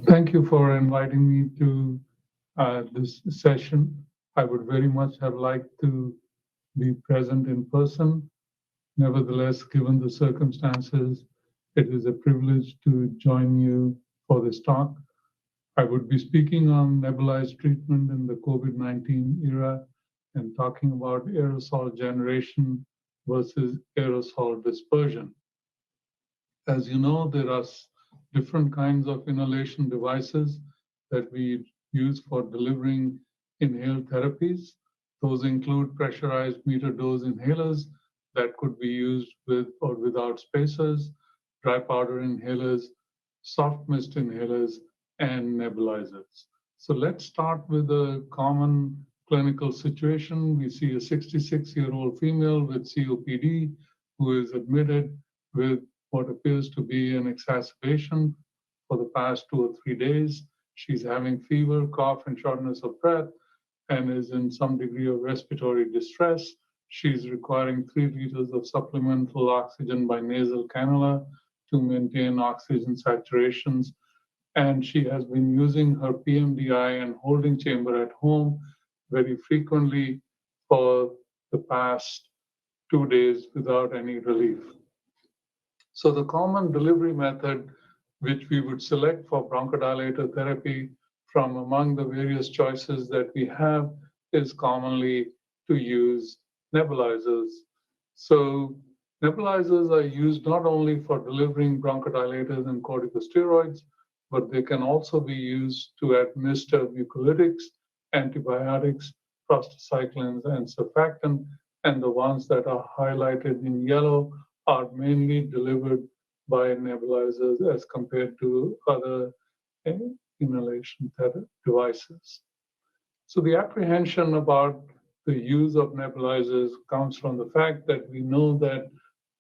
Thank you for inviting me to this session. I would very much have liked to be present in person. Nevertheless, given the circumstances, it is a privilege to join you for this talk. I would be speaking on nebulized treatment in the COVID-19 era and talking about aerosol generation versus aerosol dispersion. As you know, there are different kinds of inhalation devices that we use for delivering inhaled therapies. Those include pressurized meter dose inhalers that could be used with or without spacers, dry powder inhalers, soft mist inhalers, and nebulizers. So let's start with a common clinical situation. We see a 66-year-old female with COPD who is admitted with what appears to be an exacerbation for the past 2 or 3 days. She's having fever, cough, and shortness of breath, and is in some degree of respiratory distress. She's requiring 3 liters of supplemental oxygen by nasal cannula to maintain oxygen saturations. And she has been using her PMDI and holding chamber at home very frequently for the past 2 days without any relief. So the common delivery method which we would select for bronchodilator therapy from among the various choices that we have is commonly to use nebulizers. So nebulizers are used not only for delivering bronchodilators and corticosteroids, but they can also be used to administer mucolytics, antibiotics, prostacyclins, and surfactant, and the ones that are highlighted in yellow are mainly delivered by nebulizers as compared to other inhalation devices. So the apprehension about the use of nebulizers comes from the fact that we know that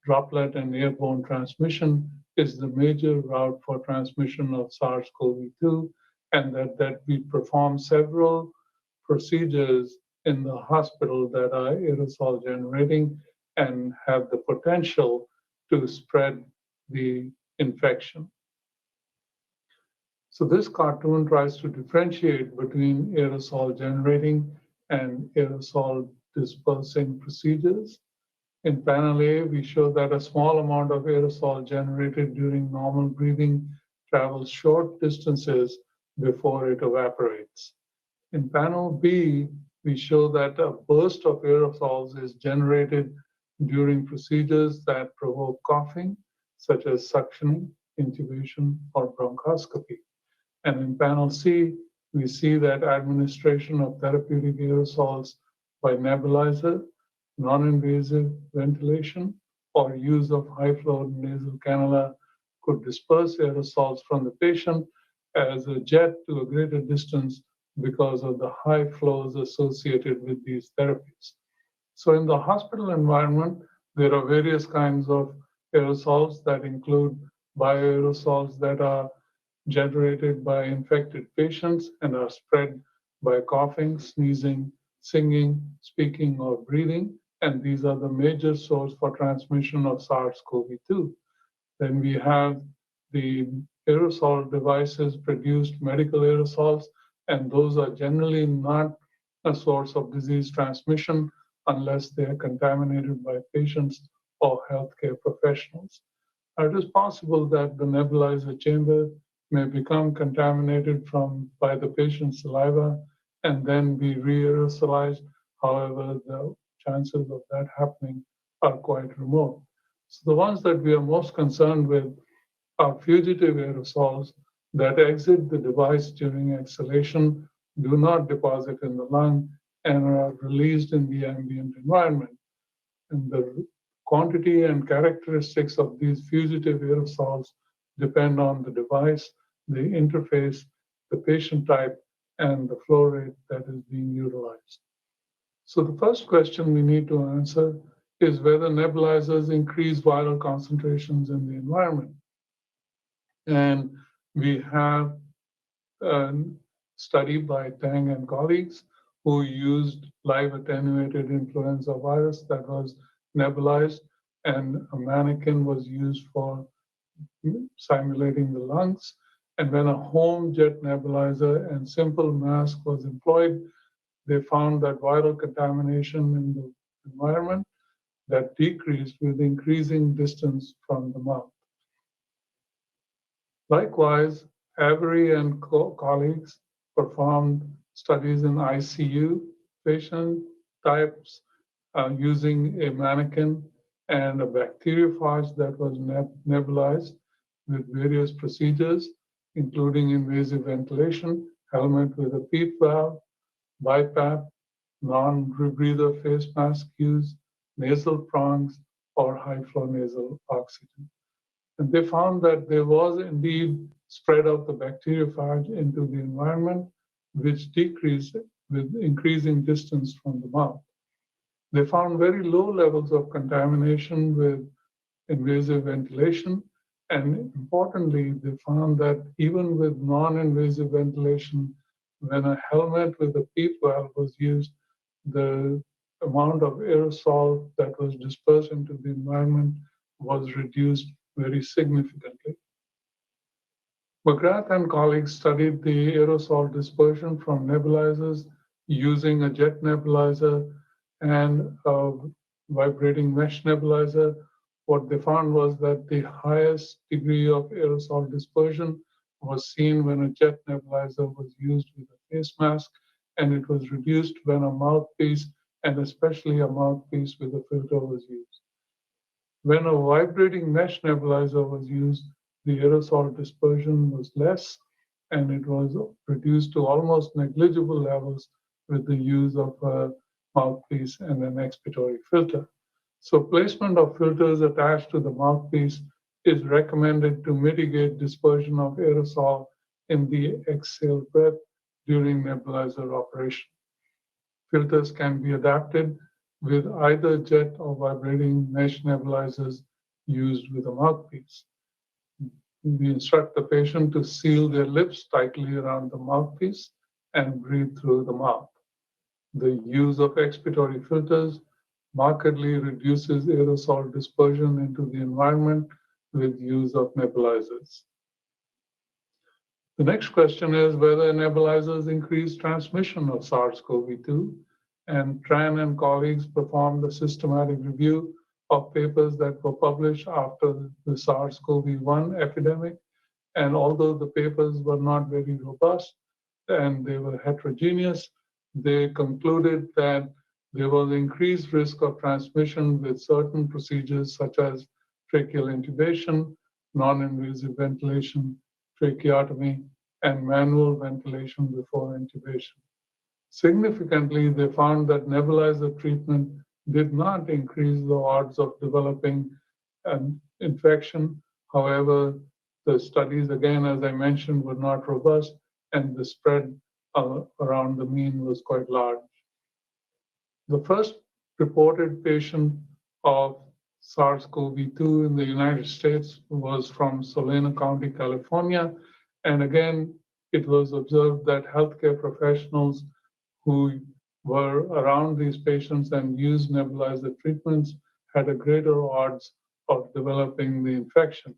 droplet and airborne transmission is the major route for transmission of SARS-CoV-2, and that we perform several procedures in the hospital that are aerosol generating and have the potential to spread the infection. So this cartoon tries to differentiate between aerosol generating and aerosol dispersing procedures. In panel A, we show that a small amount of aerosol generated during normal breathing travels short distances before it evaporates. In panel B, we show that a burst of aerosols is generated during procedures that provoke coughing, such as suctioning, intubation, or bronchoscopy. And in panel C, we see that administration of therapeutic aerosols by nebulizer, non-invasive ventilation, or use of high-flow nasal cannula could disperse aerosols from the patient as a jet to a greater distance because of the high flows associated with these therapies. So in the hospital environment, there are various kinds of aerosols that include bioaerosols that are generated by infected patients and are spread by coughing, sneezing, singing, speaking, or breathing. And these are the major source for transmission of SARS-CoV-2. Then we have the aerosol devices produced medical aerosols, and those are generally not a source of disease transmission unless they are contaminated by patients or healthcare professionals. It is possible that the nebulizer chamber may become contaminated by the patient's saliva and then be re-aerosolized. However, the chances of that happening are quite remote. So the ones that we are most concerned with are fugitive aerosols that exit the device during exhalation, do not deposit in the lung, and are released in the ambient environment. And the quantity and characteristics of these fugitive aerosols depend on the device, the interface, the patient type, and the flow rate that is being utilized. So the first question we need to answer is whether nebulizers increase viral concentrations in the environment. And we have a study by Tang and colleagues who used live attenuated influenza virus that was nebulized, and a mannequin was used for simulating the lungs. And when a home jet nebulizer and simple mask was employed, they found that viral contamination in the environment that decreased with increasing distance from the mouth. Likewise, Avery and colleagues performed studies in ICU patient types using a mannequin and a bacteriophage that was nebulized with various procedures, including invasive ventilation, helmet with a PEEP valve, BiPAP, non-rebreather face mask use, nasal prongs, or high-flow nasal oxygen. And they found that there was indeed spread of the bacteriophage into the environment, which decreased with increasing distance from the mouth. They found very low levels of contamination with invasive ventilation. And importantly, they found that even with non-invasive ventilation, when a helmet with a PEEP valve was used, the amount of aerosol that was dispersed into the environment was reduced very significantly. McGrath and colleagues studied the aerosol dispersion from nebulizers using a jet nebulizer and a vibrating mesh nebulizer. What they found was that the highest degree of aerosol dispersion was seen when a jet nebulizer was used with a face mask, and it was reduced when a mouthpiece, and especially a mouthpiece with a filter, was used. When a vibrating mesh nebulizer was used, the aerosol dispersion was less, and it was reduced to almost negligible levels with the use of a mouthpiece and an expiratory filter. So placement of filters attached to the mouthpiece is recommended to mitigate dispersion of aerosol in the exhale breath during nebulizer operation. Filters can be adapted with either jet or vibrating mesh nebulizers used with a mouthpiece. We instruct the patient to seal their lips tightly around the mouthpiece and breathe through the mouth. The use of expiratory filters markedly reduces aerosol dispersion into the environment with use of nebulizers. The next question is whether nebulizers increase transmission of SARS-CoV-2, and Tran and colleagues performed a systematic review of papers that were published after the SARS-CoV-1 epidemic. And although the papers were not very robust and they were heterogeneous, they concluded that there was increased risk of transmission with certain procedures such as tracheal intubation, non-invasive ventilation, tracheotomy, and manual ventilation before intubation. Significantly, they found that nebulizer treatment did not increase the odds of developing an infection. However, the studies, again, as I mentioned, were not robust, and the spread around the mean was quite large. The first reported patient of SARS-CoV-2 in the United States was from Solano County, California. And again, it was observed that healthcare professionals who were around these patients and used nebulizer treatments had a greater odds of developing the infection.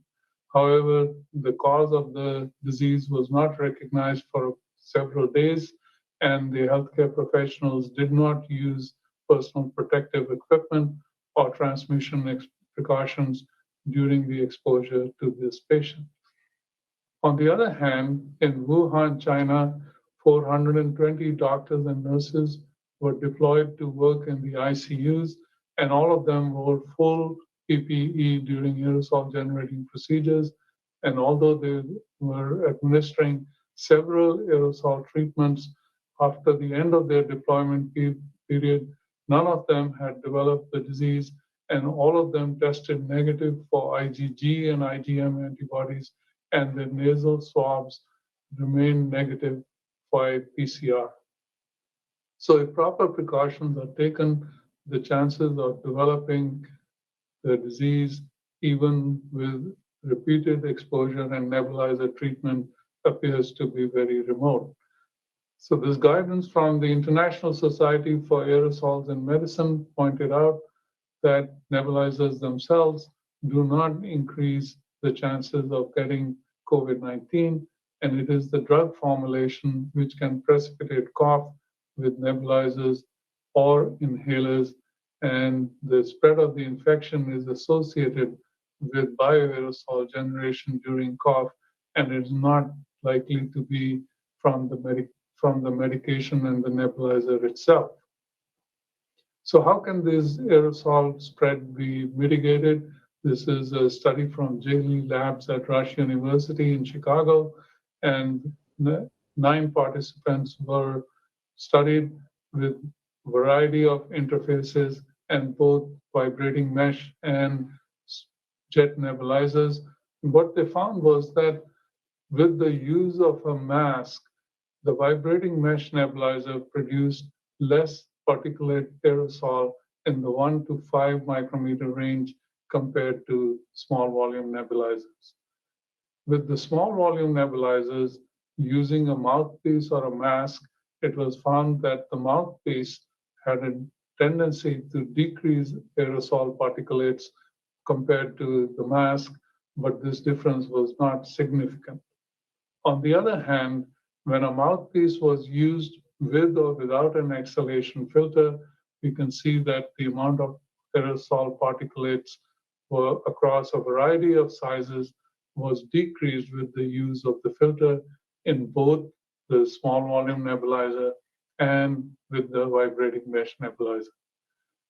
However, the cause of the disease was not recognized for several days, and the healthcare professionals did not use personal protective equipment or transmission precautions during the exposure to this patient. On the other hand, in Wuhan, China, 420 doctors and nurses were deployed to work in the ICUs, and all of them wore full PPE during aerosol generating procedures. And although they were administering several aerosol treatments after the end of their deployment period, none of them had developed the disease, and all of them tested negative for IgG and IgM antibodies, and their nasal swabs remained negative for PCR. So if proper precautions are taken, the chances of developing the disease, even with repeated exposure and nebulizer treatment, appears to be very remote. So this guidance from the International Society for Aerosols in Medicine pointed out that nebulizers themselves do not increase the chances of getting COVID-19, and it is the drug formulation which can precipitate cough with nebulizers or inhalers, and the spread of the infection is associated with bioaerosol generation during cough, and it's not likely to be from from the medication and the nebulizer itself. So how can this aerosol spread be mitigated? This is a study from J. Lee Labs at Rush University in Chicago, and 9 participants were studied with a variety of interfaces and both vibrating mesh and jet nebulizers. What they found was that with the use of a mask, the vibrating mesh nebulizer produced less particulate aerosol in the 1 to 5 micrometer range compared to small volume nebulizers. With the small volume nebulizers, using a mouthpiece or a mask, it was found that the mouthpiece had a tendency to decrease aerosol particulates compared to the mask, but this difference was not significant. On the other hand, when a mouthpiece was used with or without an exhalation filter, we can see that the amount of aerosol particulates were across a variety of sizes was decreased with the use of the filter in both the small volume nebulizer and with the vibrating mesh nebulizer.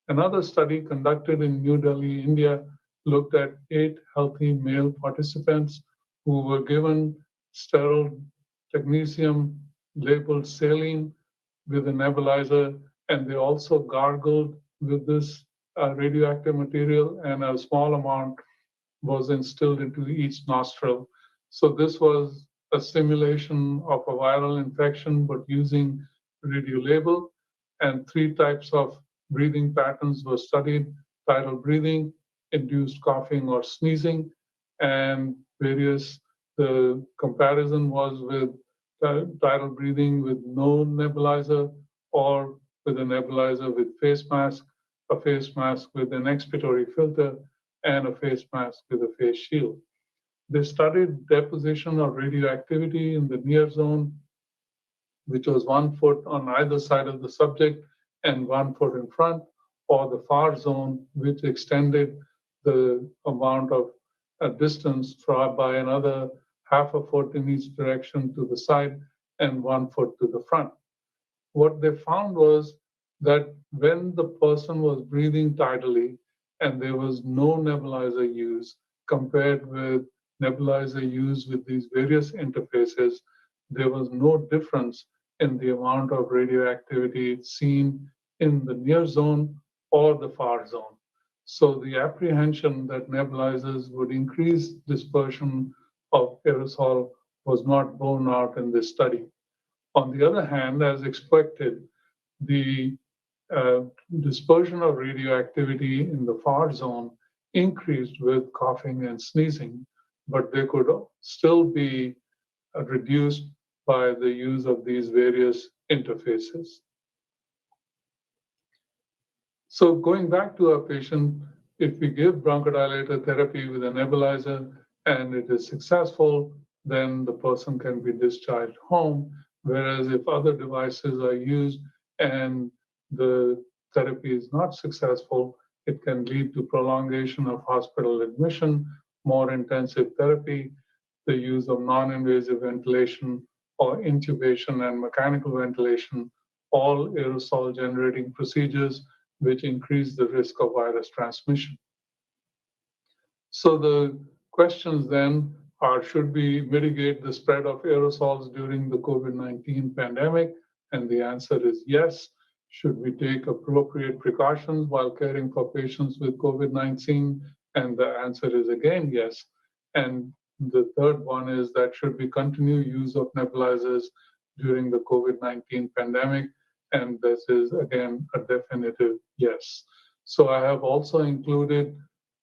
Another study conducted in New Delhi, India, looked at 8 healthy male participants who were given sterile technetium labeled saline with a nebulizer, and they also gargled with this radioactive material, and a small amount was instilled into each nostril. So this was a simulation of a viral infection, but using Radiolabeled, and 3 types of breathing patterns were studied: tidal breathing, induced coughing or sneezing, and various. The comparison was with tidal breathing with no nebulizer, or with a nebulizer with face mask, a face mask with an expiratory filter, and a face mask with a face shield. They studied deposition of radioactivity in the near zone, which was 1 foot on either side of the subject and 1 foot in front, or the far zone, which extended the amount of distance by another half a foot in each direction to the side and 1 foot to the front. What they found was that when the person was breathing tidally and there was no nebulizer use compared with nebulizer use with these various interfaces, there was no difference in the amount of radioactivity seen in the near zone or the far zone. So the apprehension that nebulizers would increase dispersion of aerosol was not borne out in this study. On the other hand, as expected, the dispersion of radioactivity in the far zone increased with coughing and sneezing, but they could still be reduced by the use of these various interfaces. So going back to our patient, if we give bronchodilator therapy with a nebulizer and it is successful, then the person can be discharged home. Whereas if other devices are used and the therapy is not successful, it can lead to prolongation of hospital admission, more intensive therapy, the use of non-invasive ventilation or intubation and mechanical ventilation, all aerosol generating procedures which increase the risk of virus transmission. So the questions then are, should we mitigate the spread of aerosols during the COVID-19 pandemic? And the answer is yes. Should we take appropriate precautions while caring for patients with COVID-19? And the answer is again yes. And the third one is that should we continue use of nebulizers during the COVID-19 pandemic? And this is again a definitive yes. So I have also included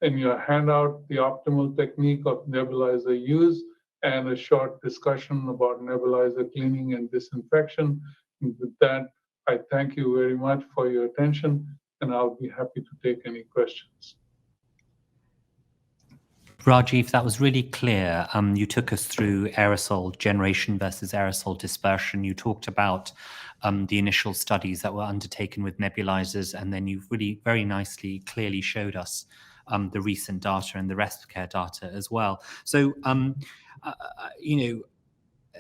in your handout the optimal technique of nebulizer use and a short discussion about nebulizer cleaning and disinfection. And with that, I thank you very much for your attention, and I'll be happy to take any questions. Rajiv, that was really clear. You took us through aerosol generation versus aerosol dispersion. You talked about the initial studies that were undertaken with nebulizers, and then you really very nicely, clearly showed us the recent data and the respiratory data as well. So, you know,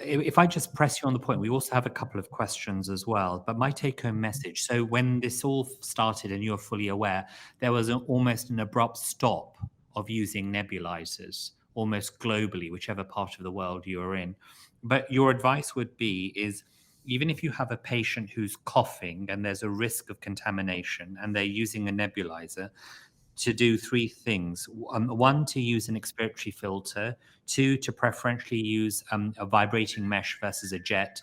if I just press you on the point, we also have a couple of questions as well, but my take-home message. So when this all started, and you're fully aware, there was almost an abrupt stop of using nebulizers, almost globally, whichever part of the world you're in. But your advice would be is, even if you have a patient who's coughing and there's a risk of contamination and they're using a nebulizer, to do three things. One, to use an expiratory filter. Two, to preferentially use a vibrating mesh versus a jet.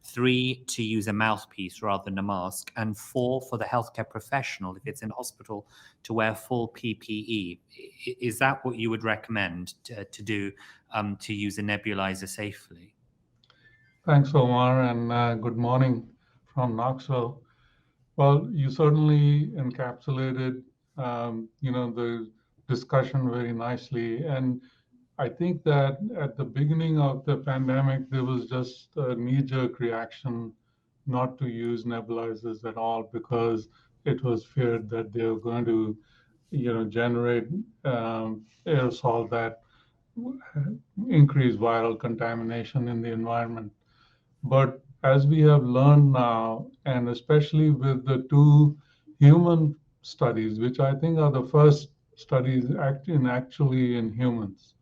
Three, to use a mouthpiece rather than a mask. And four, for the healthcare professional, if it's in hospital, to wear full PPE. Is that what you would recommend to do to use a nebulizer safely? Thanks, Omar, and good morning from Knoxville. Well, you certainly encapsulated, the discussion very nicely. And I think that at the beginning of the pandemic, there was just a knee-jerk reaction not to use nebulizers at all because it was feared that they were going to, generate aerosol that increase viral contamination in the environment. But as we have learned now, and especially with the two human studies, which I think are the first studies actually in humans,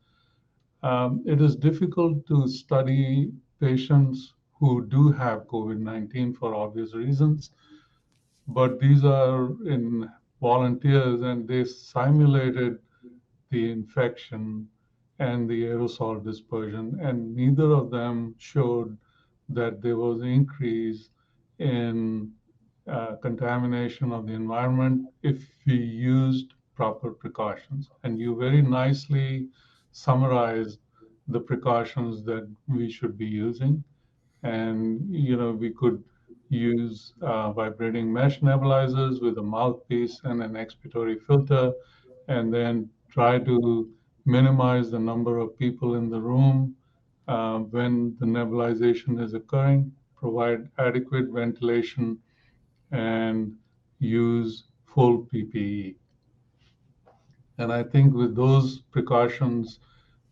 it is difficult to study patients who do have COVID-19 for obvious reasons. But these are in volunteers, and they simulated the infection and the aerosol dispersion, and neither of them showed that there was an increase in contamination of the environment if we used proper precautions. And you very nicely summarized the precautions that we should be using. And, we could use vibrating mesh nebulizers with a mouthpiece and an expiratory filter, and then try to minimize the number of people in the room when the nebulization is occurring, provide adequate ventilation, and use full PPE. And I think with those precautions,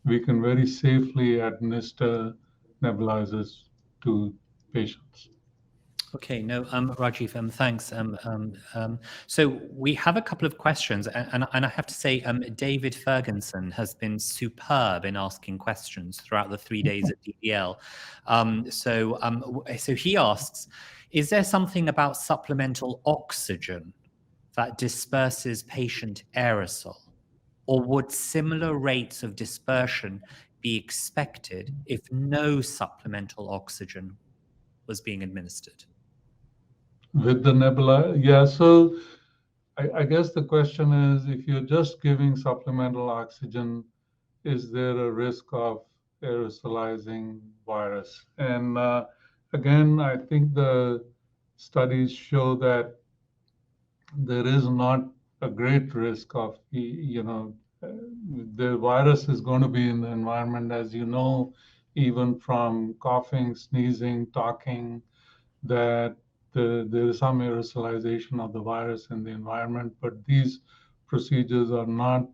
we can very safely administer nebulizers to patients. Okay, no, Rajiv, thanks. So we have a couple of questions, and I have to say, David Ferguson has been superb in asking questions throughout the 3 days at DDL. So he asks, is there something about supplemental oxygen that disperses patient aerosol, or would similar rates of dispersion be expected if no supplemental oxygen was being administered? With the nebula, yeah. So I guess the question is, if you're just giving supplemental oxygen, is there a risk of aerosolizing virus? And again, I think the studies show that there is not a great risk of, the virus is going to be in the environment, as you know, even from coughing, sneezing, talking, that there is some aerosolization of the virus in the environment, but these procedures are not,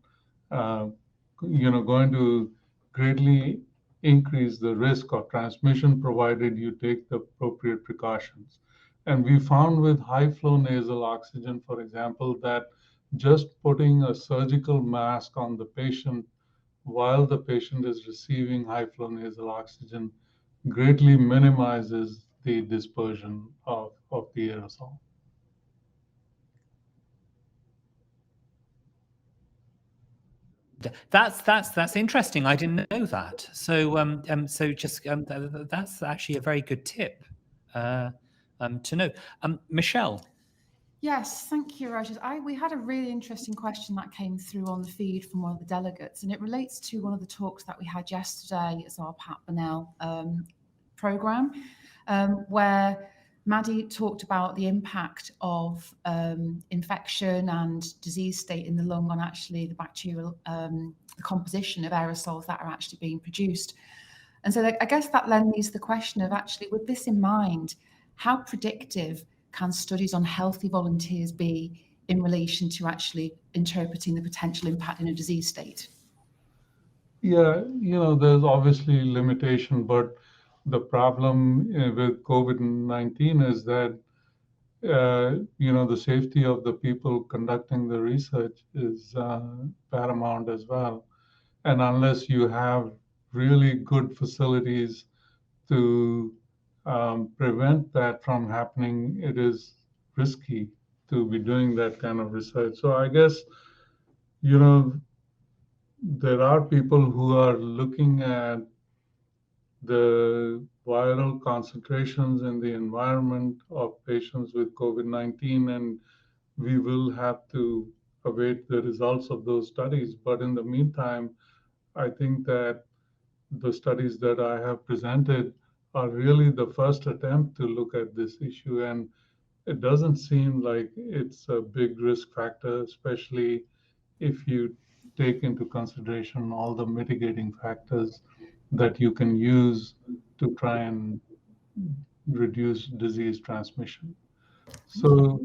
going to greatly increase the risk of transmission, provided you take the appropriate precautions. And we found with high flow nasal oxygen, for example, that just putting a surgical mask on the patient while the patient is receiving high flow nasal oxygen greatly minimizes the dispersion of the aerosol. That's interesting. I didn't know that. So that's actually a very good tip to know. Michelle. Yes, thank you, Rajiv. We had a really interesting question that came through on the feed from one of the delegates, and it relates to one of the talks that we had yesterday as our Pat Burnell program, where Maddie talked about the impact of infection and disease state in the lung on actually the bacterial the composition of aerosols that are actually being produced. And so I guess that then leads to the question of actually, with this in mind, how predictive can studies on healthy volunteers be in relation to actually interpreting the potential impact in a disease state? Yeah, there's obviously limitation, but the problem with COVID-19 is that, the safety of the people conducting the research is paramount as well. And unless you have really good facilities to prevent that from happening, it is risky to be doing that kind of research. So I guess, there are people who are looking at the viral concentrations in the environment of patients with COVID-19, and we will have to await the results of those studies. But in the meantime, I think that the studies that I have presented are really the first attempt to look at this issue. And it doesn't seem like it's a big risk factor, especially if you take into consideration all the mitigating factors that you can use to try and reduce disease transmission. So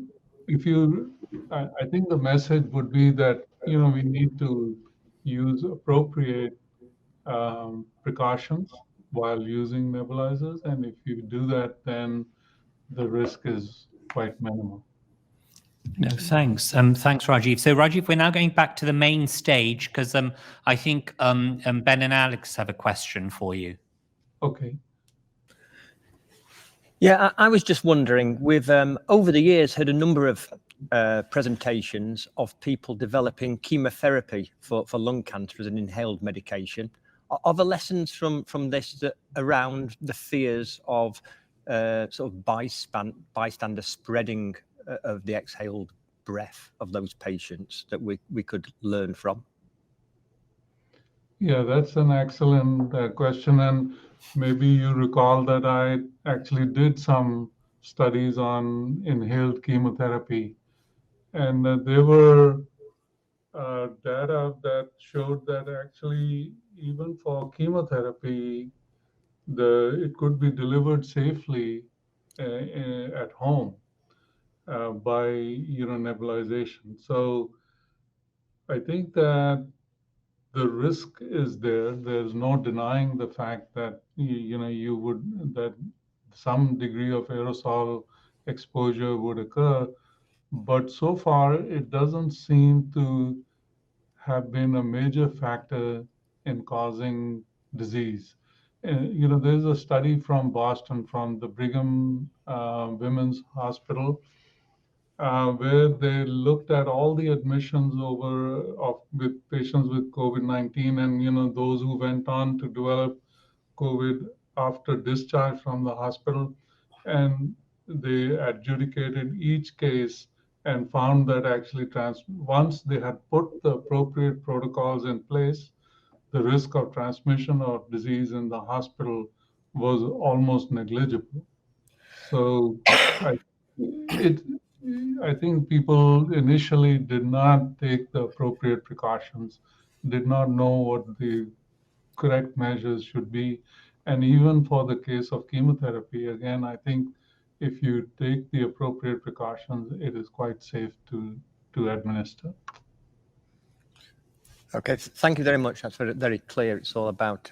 I think the message would be that, we need to use appropriate precautions while using nebulizers. And if you do that, then the risk is quite minimal. No, thanks. Thanks, Rajiv. So, Rajiv, we're now going back to the main stage because I think Ben and Alex have a question for you. Okay. Yeah, I was just wondering, we've over the years had a number of presentations of people developing chemotherapy for lung cancer as an inhaled medication. Are the lessons from this around the fears of sort of bystander spreading of the exhaled breath of those patients that we could learn from? Yeah, that's an excellent question. And maybe you recall that I actually did some studies on inhaled chemotherapy. And there were data that showed that actually, even for chemotherapy, it could be delivered safely at home by nebulization. So I think that the risk is there. There's no denying the fact that that some degree of aerosol exposure would occur, but so far it doesn't seem to have been a major factor in causing disease. There's a study from Boston, from the Brigham Women's Hospital, where they looked at all the admissions with patients with COVID-19, and those who went on to develop COVID after discharge from the hospital, and they adjudicated each case and found that actually once they had put the appropriate protocols in place, the risk of transmission of disease in the hospital was almost negligible. So I think people initially did not take the appropriate precautions, did not know what the correct measures should be. And even for the case of chemotherapy, again, I think if you take the appropriate precautions, it is quite safe to administer. Okay, thank you very much. That's very, very clear. It's all about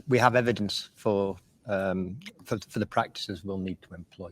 we have evidence for the practices we'll need to employ.